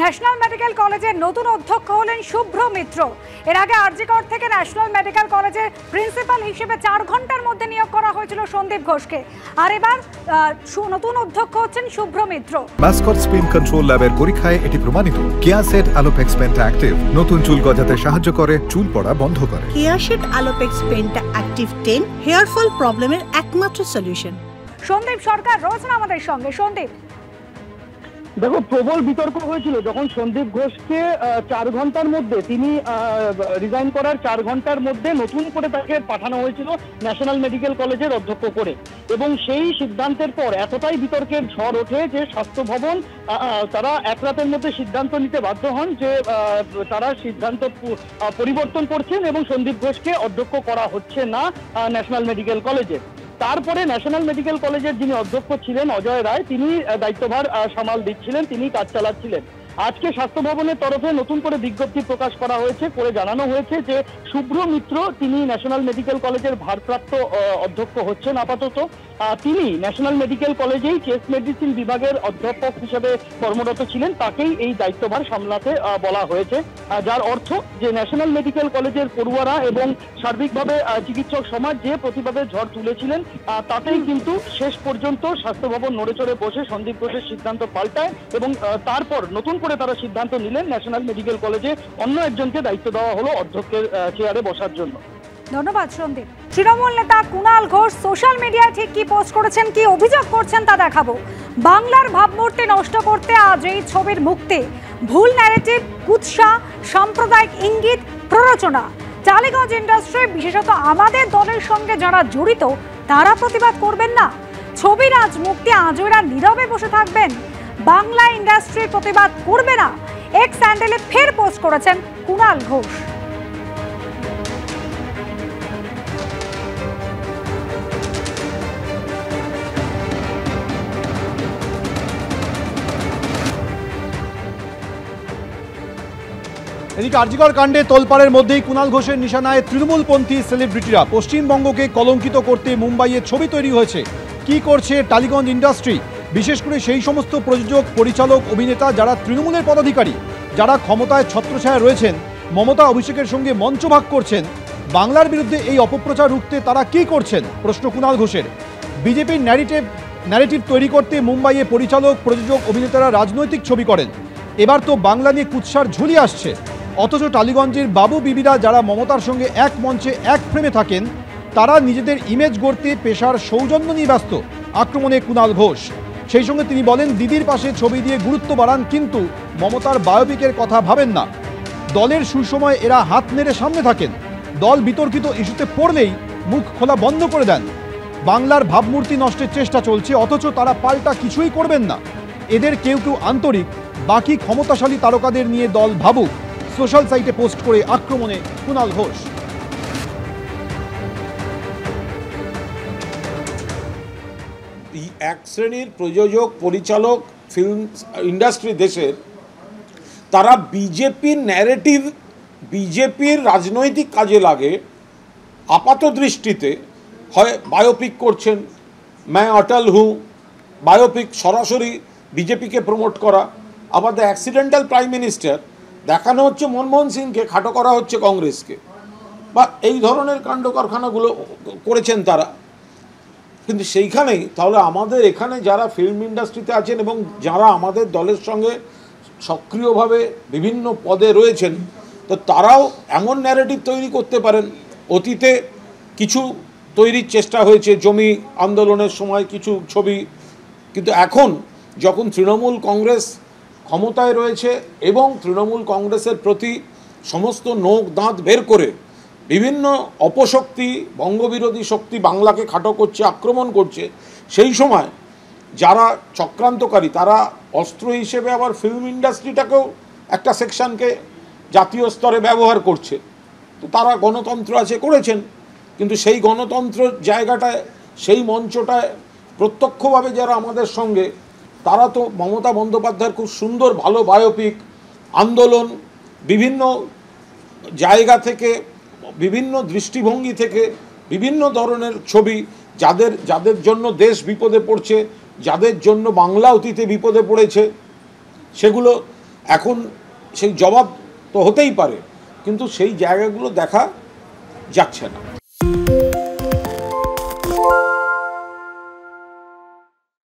National medical কলেজের নতুন অধ্যক্ষ হলেন শুভ্র মিত্র। এর আগে আরজিকর থেকে ন্যাশনাল মেডিকেল কলেজের প্রিন্সিপাল হিসেবে 4 ঘন্টার মধ্যে নিয়োগ করা হয়েছিল সন্দীপ ঘোষকে। আর এবার নতুন অধ্যক্ষ হচ্ছেন শুভ্র মিত্র। মাসকট স্পিন কন্ট্রোল ল্যাবের পরীক্ষায় এটি প্রমাণিত। কেয়াসেট আলোপেক্স পেন্টা অ্যাক্টিভ নতুন চুল গজাতে সাহায্য করে, চুল পড়া বন্ধ করে। Keyaseth Alopex penta active 10 hair fall প্রবলেমের একমাত্র সলিউশন। সন্দীপ সরকার রয়েছেন আমাদের সঙ্গে। সন্দীপ, দেখো, প্রবল বিতর্ক হয়েছিল যখন সন্দীপ ঘোষকে 4 ঘন্টার মধ্যে তিনি রিজাইন করার 4 ঘন্টার মধ্যে নতুন করে তাকে পাঠানো হয়েছিল ন্যাশনাল মেডিকেল কলেজের অধ্যক্ষ করে, এবং সেই সিদ্ধান্তের পর এতটাই বিতর্কের ঝড় ওঠে যে স্বাস্থ্য ভবন তারা এক রাতের মধ্যে সিদ্ধান্ত নিতে বাধ্য হন যে তারা সিদ্ধান্ত পরিবর্তন করছেন এবং সন্দীপ ঘোষকে অধ্যক্ষ করা হচ্ছে না ন্যাশনাল মেডিকেল কলেজে। তারপরে ন্যাশনাল মেডিকেল কলেজের যিনি অধ্যক্ষ ছিলেন অজয় রায়, তিনি দায়িত্বভার সামাল দিচ্ছিলেন, তিনি কাজ চালাচ্ছিলেন। আজকে স্বাস্থ্য ভবনের তরফে নতুন করে বিজ্ঞপ্তি প্রকাশ করা হয়েছে, করে জানানো হয়েছে যে শুভ্র মিত্র তিনি ন্যাশনাল মেডিকেল কলেজের ভারপ্রাপ্ত অধ্যক্ষ হচ্ছেন আপাতত। তিনি ন্যাশনাল মেডিকেল কলেজেই কেস মেডিসিন বিভাগের অধ্যাপক হিসেবে কর্মরত ছিলেন, তাকেই এই দায়িত্বভার সামলাতে বলা হয়েছে। যার অর্থ যে ন্যাশনাল মেডিকেল কলেজের পড়ুয়ারা এবং সার্বিকভাবে চিকিৎসক সমাজ যে প্রতিবাদের ঝড় তুলেছিলেন তাতেই কিন্তু শেষ পর্যন্ত স্বাস্থ্য ভবন নড়েচড়ে বসে সন্দীপ ঘোষের সিদ্ধান্ত পাল্টায় এবং তারপর নতুন করে তারা সিদ্ধান্ত নিলেন ন্যাশনাল মেডিকেল কলেজে অন্য একজনকে দায়িত্ব দেওয়া হলো অধ্যক্ষের চেয়ারে বসার জন্য। ধন্যবাদ সন্দীপ। তৃণমূল নেতা কুণাল ঘোষ সোশ্যাল মিডিয়ায় ঠিক কি পোস্ট করেছেন, কি অভিযোগ করছেন তা দেখাবো। বাংলার ভাবমূর্তি নষ্ট করতে আজ এই ছবির মুক্তি। ভুল ন্যারেটিভ, কুৎসা, সাম্প্রদায়িক ইঙ্গিত, প্ররোচনা। টালিগঞ্জ ইন্ডাস্ট্রি, বিশেষত আমাদের দলের সঙ্গে যারা জড়িত তারা প্রতিবাদ করবেন না। ছবির আজ মুক্তি, আজও এরা নীরবে বসে থাকবেন? বাংলা ইন্ডাস্ট্রির প্রতিবাদ করবে না, এক্স হ্যান্ডেলে ফের পোস্ট করেছেন কুণাল ঘোষ। এদিকে আরজিকর কাণ্ডে তোলপাড়ের মধ্যেই কুণাল ঘোষের নিশানায় তৃণমূলপন্থী সেলিব্রিটিরা। পশ্চিমবঙ্গকে কলঙ্কিত করতে মুম্বাইয়ে ছবি তৈরি হয়েছে। কি করছে টালিগঞ্জ ইন্ডাস্ট্রি? বিশেষ করে সেই সমস্ত প্রযোজক, পরিচালক, অভিনেতা যারা তৃণমূলের পদাধিকারী, যারা ক্ষমতায় ছত্রছায়া রয়েছেন, মমতা অভিষেকের সঙ্গে মঞ্চ ভাগ করছেন। বাংলার বিরুদ্ধে এই অপপ্রচার রুখতে তারা কি করছেন? প্রশ্ন কুণাল ঘোষের। বিজেপির ন্যারেটিভ তৈরি করতে মুম্বাইয়ে পরিচালক, প্রযোজক, অভিনেতারা রাজনৈতিক ছবি করেন। এবার তো বাংলা নিয়ে কুৎসার ঝুলি আসছে। অথচ টালিগঞ্জের বাবু বিবিরা যারা মমতার সঙ্গে এক মঞ্চে এক ফ্রেমে থাকেন, তারা নিজেদের ইমেজ গড়তে পেশার সৌজন্য নিয়ে ব্যস্ত। আক্রমণে কুণাল ঘোষ। সেই সঙ্গে তিনি বলেন, দিদির পাশে ছবি দিয়ে গুরুত্ব বাড়ান, কিন্তু মমতার বায়োপিকের কথা ভাবেন না। দলের সুসময় এরা হাত নেড়ে সামনে থাকেন, দল বিতর্কিত ইস্যুতে পড়লেই মুখ খোলা বন্ধ করে দেন। বাংলার ভাবমূর্তি নষ্টের চেষ্টা চলছে, অথচ তারা পাল্টা কিছুই করবেন না। এদের কেউ কেউ আন্তরিক, বাকি ক্ষমতাশালী তারকাদের নিয়ে দল ভাবুক। সোশ্যাল সাইটে পোস্ট করে আক্রমণে কুণাল ঘোষ। এক শ্রেণীর প্রযোজক, পরিচালক, ফিল্ম ইন্ডাস্ট্রি দেশের, তারা বিজেপির ন্যারেটিভ, বিজেপির রাজনৈতিক কাজে লাগে। আপাত দৃষ্টিতে হয় বায়োপিক করছেন, मैं अटल हूँ, বায়োপিক সরাসরি বিজেপিকে প্রমোট করা। আবার দ্য অ্যাক্সিডেন্টাল প্রাইম মিনিস্টার দেখানো হচ্ছে মনমোহন সিংকে, খাটো করা হচ্ছে কংগ্রেসকে, বা এই ধরনের কাণ্ড কারখানাগুলো করেছেন তারা। কিন্তু সেইখানেই তাহলে আমাদের এখানে যারা ফিল্ম ইন্ডাস্ট্রিতে আছেন এবং যারা আমাদের দলের সঙ্গে সক্রিয়ভাবে বিভিন্ন পদে রয়েছেন, তো তারাও এমন ন্যারেটিভ তৈরি করতে পারেন। অতীতে কিছু তৈরির চেষ্টা হয়েছে, জমি আন্দোলনের সময় কিছু ছবি, কিন্তু এখন যখন তৃণমূল কংগ্রেস ক্ষমতায় রয়েছে এবং তৃণমূল কংগ্রেসের প্রতি সমস্ত নোক দাঁত বের করে বিভিন্ন অপশক্তি, বঙ্গবিরোধী শক্তি বাংলাকে খাটো করছে, আক্রমণ করছে, সেই সময় যারা চক্রান্তকারী তারা অস্ত্র হিসেবে আবার ফিল্ম ইন্ডাস্ট্রিটাকেও একটা সেকশনকে জাতীয় স্তরে ব্যবহার করছে। তো তারা গণতন্ত্র আছে করেছেন, কিন্তু সেই গণতন্ত্র জায়গাটায়, সেই মঞ্চটায় প্রত্যক্ষভাবে যারা আমাদের সঙ্গে, তারা তো মমতা বন্দ্যোপাধ্যায়ের খুব সুন্দর ভালো বায়োপিক, আন্দোলন, বিভিন্ন জায়গা থেকে, বিভিন্ন দৃষ্টিভঙ্গি থেকে বিভিন্ন ধরনের ছবি, যাদের জন্য দেশ বিপদে পড়ছে, যাদের জন্য বাংলা অতীতে বিপদে পড়েছে, সেগুলো এখন সেই জবাব তো হতেই পারে, কিন্তু সেই জায়গাগুলো দেখা যাচ্ছে না।